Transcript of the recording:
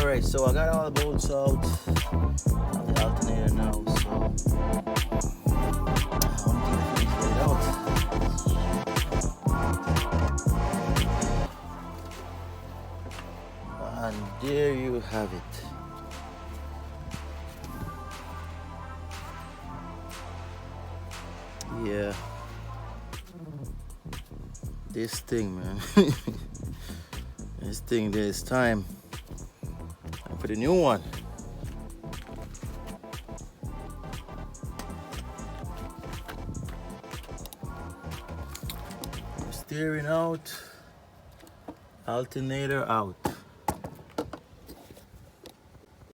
Alright, so I got all the bolts out of the alternator now, so I want to get it out. And there you have it. Yeah, this thing, man. This thing, there's time for the new one. Steering out, alternator out.